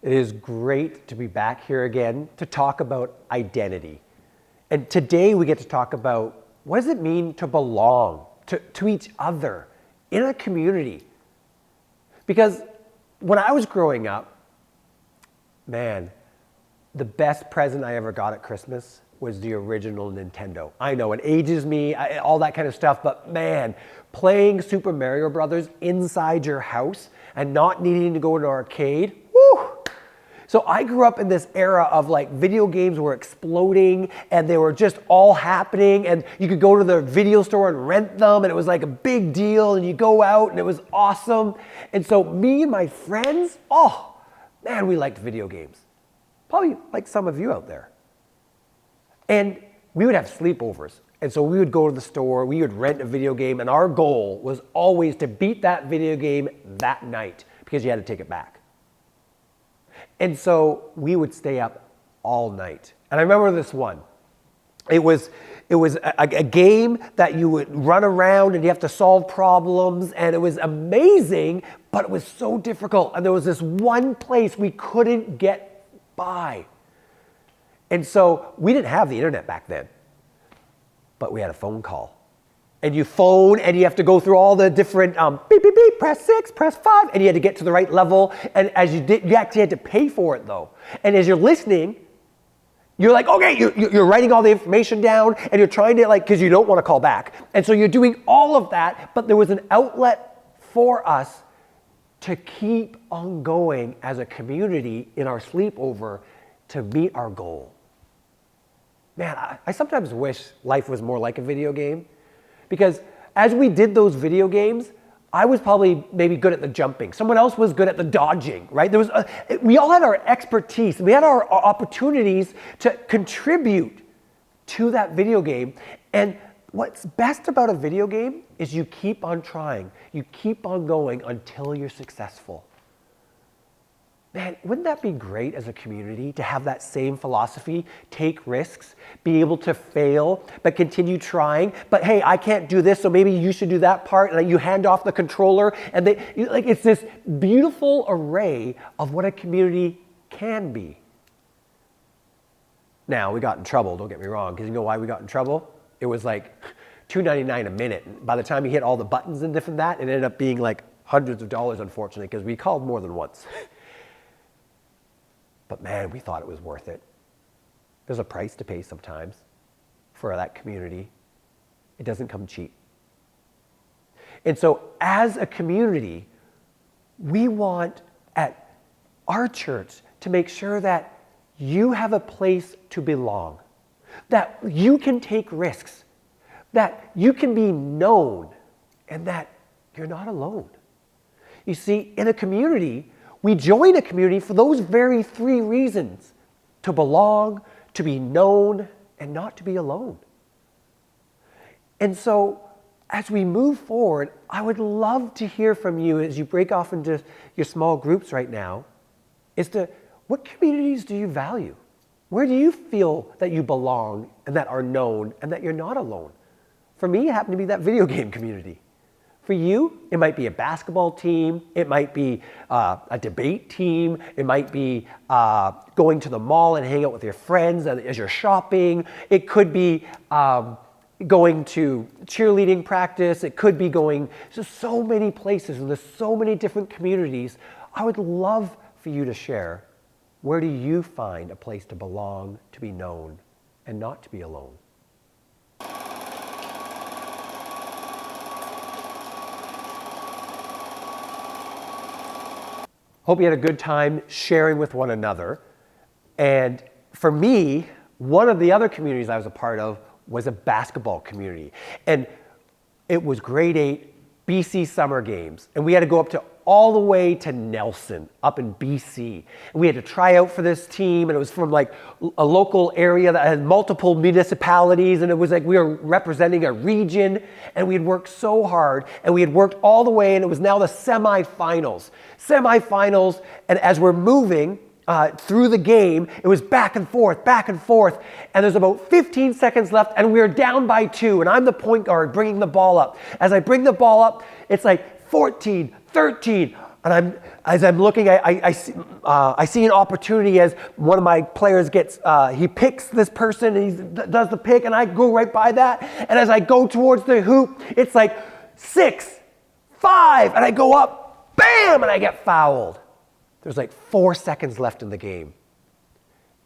It is great to be back here again to talk about identity. And today we get to talk about what does it mean to belong to each other in a community? Because when I was growing up, man, the best present I ever got at Christmas was the original Nintendo. I know it ages me, all that kind of stuff, but man, playing Super Mario Brothers inside your house and not needing to go to an arcade, whew. So I grew up in this era of like video games were exploding and they were just all happening and you could go to the video store and rent them and it was like a big deal and you go out and it was awesome. And so me and my friends, oh man, we liked video games. Probably like some of you out there. And we would have sleepovers. And so we would go to the store, we would rent a video game, and our goal was always to beat that video game that night because you had to take it back. And so we would stay up all night. And I remember this one. It was a game that you would run around and you have to solve problems, and it was amazing, but it was so difficult. And there was this one place we couldn't get by. And so we didn't have the internet back then, but we had a phone call. And you phone and you have to go through all the different beep, beep, beep, press 6, press 5, and you had to get to the right level. And as you did, you actually had to pay for it though. And as you're listening, you're like, okay, you're writing all the information down and you're trying to because you don't want to call back. And so you're doing all of that, but there was an outlet for us to keep on going as a community in our sleepover to meet our goal. Man, I sometimes wish life was more like a video game because as we did those video games, I was probably maybe good at the jumping. Someone else was good at the dodging, right? We all had our expertise. We had our opportunities to contribute to that video game. And what's best about a video game is you keep on trying. You keep on going until you're successful. Man, wouldn't that be great as a community to have that same philosophy, take risks, be able to fail, but continue trying. But hey, I can't do this, so maybe you should do that part. And you hand off the controller, and it's this beautiful array of what a community can be. Now, we got in trouble, don't get me wrong, because you know why we got in trouble? It was like $2.99 a minute. By the time you hit all the buttons and different that, it ended up being like hundreds of dollars, unfortunately, because we called more than once. But man, we thought it was worth it. There's a price to pay sometimes for that community. It doesn't come cheap. And so as a community, we want at our church to make sure that you have a place to belong, that you can take risks, that you can be known, and that you're not alone. You see, in a community, we join a community for those very three reasons: to belong, to be known, and not to be alone. And so as we move forward, I would love to hear from you as you break off into your small groups right now as to what communities do you value? Where do you feel that you belong and that are known and that you're not alone? For me, it happened to be that video game community. For you, it might be a basketball team, it might be a debate team, it might be going to the mall and hang out with your friends as you're shopping, it could be going to cheerleading practice, it could be going to so many places, and there's so many different communities. I would love for you to share, where do you find a place to belong, to be known, and not to be alone? Hope you had a good time sharing with one another. And for me, one of the other communities I was a part of was a basketball community. And it was grade 8 BC Summer Games. And we had to go up to all the way to Nelson, up in BC. And we had to try out for this team, and it was from like a local area that had multiple municipalities, and it was like we were representing a region, and we had worked so hard, and we had worked all the way, and it was now the semifinals. And as we're moving through the game, it was back and forth, and there's about 15 seconds left, and we're down by 2, and I'm the point guard bringing the ball up. As I bring the ball up, it's like 14, 13, as I'm looking, I see an opportunity as one of my players he picks this person and he does the pick, and I go right by that. And as I go towards the hoop, it's like 6, 5, and I go up, bam, and I get fouled. There's like 4 seconds left in the game.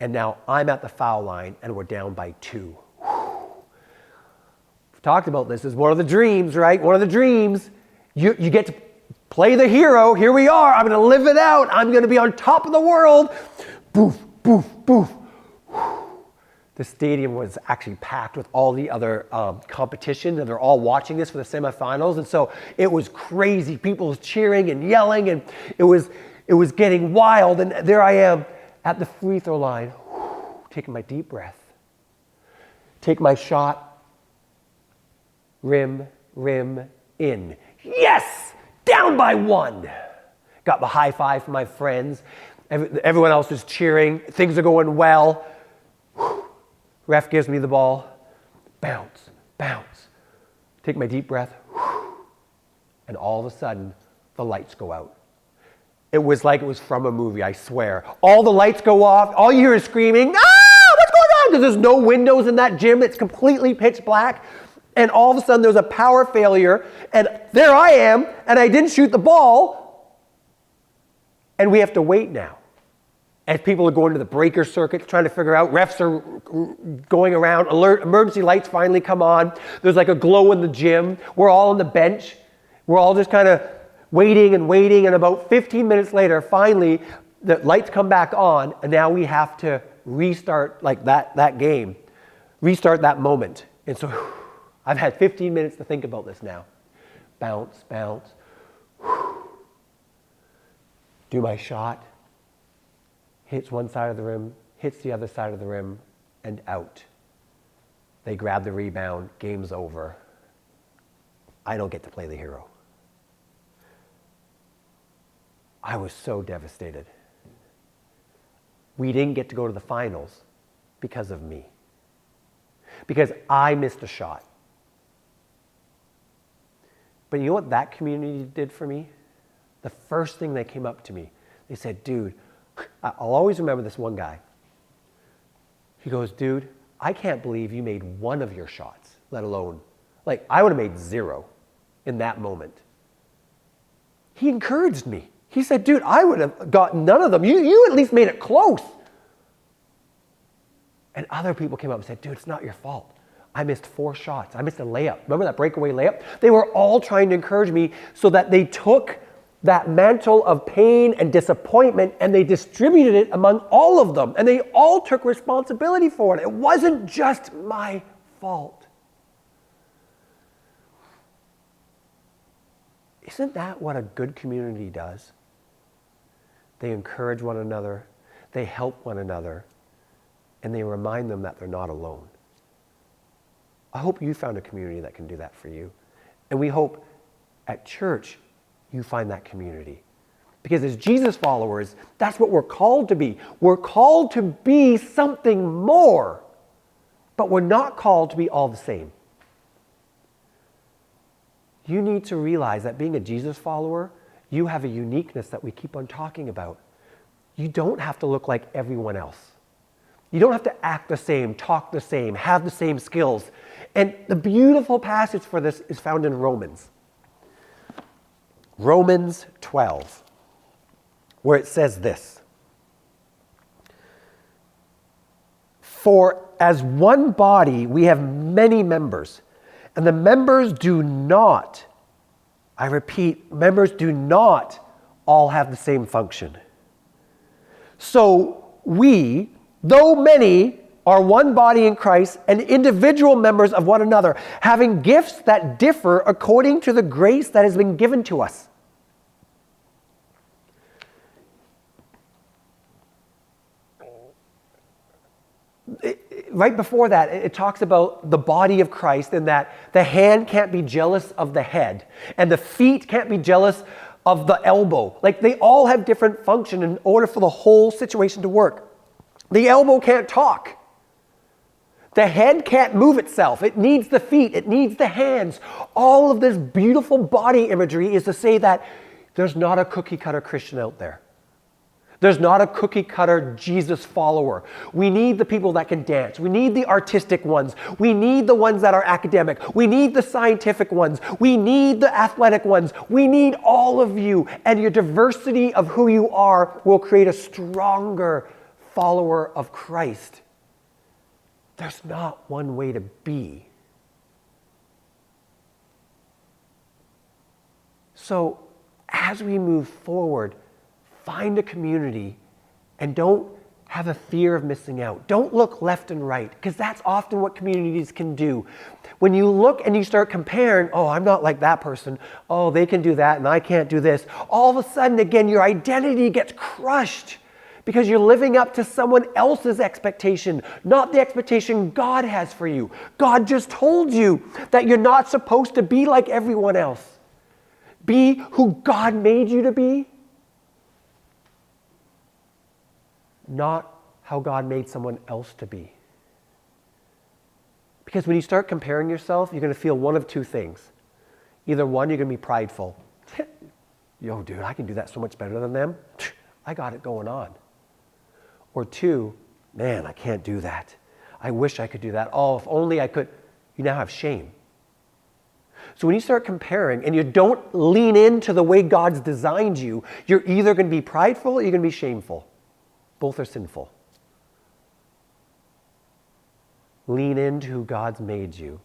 And now I'm at the foul line and we're down by 2. We've talked about this. This is one of the dreams, right? One of the dreams. You get to play the hero. Here we are. I'm going to live it out. I'm going to be on top of the world. Boof, boof, boof. The stadium was actually packed with all the other competition, and they're all watching this for the semifinals. And so it was crazy. People cheering and yelling, and it was getting wild. And there I am at the free throw line, taking my deep breath. Take my shot. Rim, in. Yes! Down by 1. Got the high five from my friends. Everyone else is cheering. Things are going well. Ref gives me the ball. Bounce, bounce. Take my deep breath. And all of a sudden, the lights go out. It was like it was from a movie, I swear. All the lights go off. All you hear is screaming, ah, what's going on? Because there's no windows in that gym. It's completely pitch black. And all of a sudden, there's a power failure. And there I am, and I didn't shoot the ball. And we have to wait now. As people are going to the breaker circuit, trying to figure out, refs are going around, emergency lights finally come on. There's like a glow in the gym. We're all on the bench. We're all just kind of waiting, and about 15 minutes later, finally, the lights come back on, and now we have to restart like that game, restart that moment. And so I've had 15 minutes to think about this now. Bounce, bounce. Do my shot. Hits one side of the rim, hits the other side of the rim, and out. They grab the rebound, game's over. I don't get to play the hero. I was so devastated. We didn't get to go to the finals because of me. Because I missed a shot. But you know what that community did for me? The first thing they came up to me, they said, dude, I'll always remember this one guy. He goes, dude, I can't believe you made one of your shots, let alone, like I would have made 0 in that moment. He encouraged me. He said, dude, I would have got none of them. You at least made it close. And other people came up and said, dude, it's not your fault. I missed 4 shots. I missed a layup. Remember that breakaway layup? They were all trying to encourage me so that they took that mantle of pain and disappointment and they distributed it among all of them. And they all took responsibility for it. It wasn't just my fault. Isn't that what a good community does? They encourage one another, they help one another, and they remind them that they're not alone. I hope you found a community that can do that for you. And we hope at church you find that community. Because as Jesus followers, that's what we're called to be. We're called to be something more, but we're not called to be all the same. You need to realize that being a Jesus follower, you have a uniqueness that we keep on talking about. You don't have to look like everyone else. You don't have to act the same, talk the same, have the same skills. And the beautiful passage for this is found in Romans. Romans 12, where it says this. For as one body we have many members, and the members do not, I repeat, members do not all have the same function. So we, though many, are one body in Christ and individual members of one another, having gifts that differ according to the grace that has been given to us. Right before that, it talks about the body of Christ and that the hand can't be jealous of the head and the feet can't be jealous of the elbow. Like they all have different function in order for the whole situation to work. The elbow can't talk. The head can't move itself. It needs the feet. It needs the hands. All of this beautiful body imagery is to say that There's not a cookie cutter Christian out there. There's not a cookie cutter Jesus follower. We need the people that can dance. We need the artistic ones. We need the ones that are academic. We need the scientific ones. We need the athletic ones. We need all of you. And your diversity of who you are will create a stronger follower of Christ. There's not one way to be. So as we move forward, find a community and don't have a fear of missing out. Don't look left and right, because that's often what communities can do. When you look and you start comparing, oh, I'm not like that person. Oh, they can do that and I can't do this. All of a sudden, again, your identity gets crushed because you're living up to someone else's expectation, not the expectation God has for you. God just told you that you're not supposed to be like everyone else. Be who God made you to be. Not how God made someone else to be. Because when you start comparing yourself, you're going to feel one of two things. Either one, you're going to be prideful. Yo, dude, I can do that so much better than them. I got it going on. Or two, man, I can't do that. I wish I could do that. Oh, if only I could. You now have shame. So when you start comparing and you don't lean into the way God's designed you, you're either going to be prideful or you're going to be shameful. Both are sinful. Lean into who God's made you.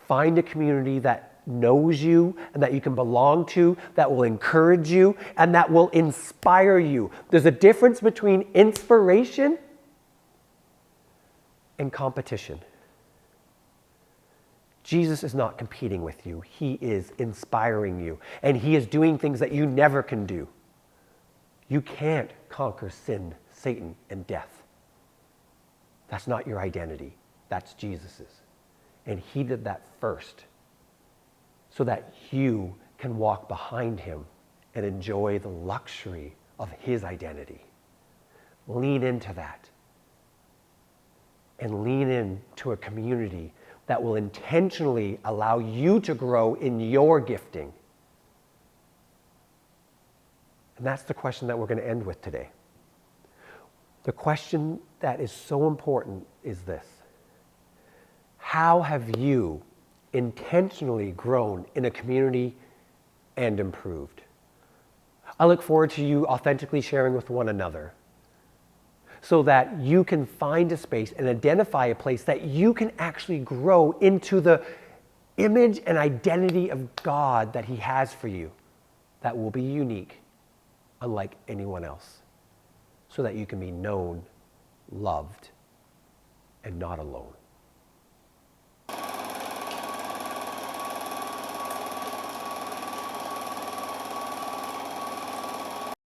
Find a community that knows you and that you can belong to, that will encourage you and that will inspire you. There's a difference between inspiration and competition. Jesus is not competing with you. He is inspiring you. And he is doing things that you never can do. You can't conquer sin, Satan, and death. That's not your identity. That's Jesus's. And he did that first so that you can walk behind him and enjoy the luxury of his identity. Lean into that. And lean into a community that will intentionally allow you to grow in your gifting. And that's the question that we're going to end with today. The question that is so important is this: how have you intentionally grown in a community and improved? I look forward to you authentically sharing with one another so that you can find a space and identify a place that you can actually grow into the image and identity of God that he has for you, that will be unique, unlike anyone else, so that you can be known, loved, and not alone.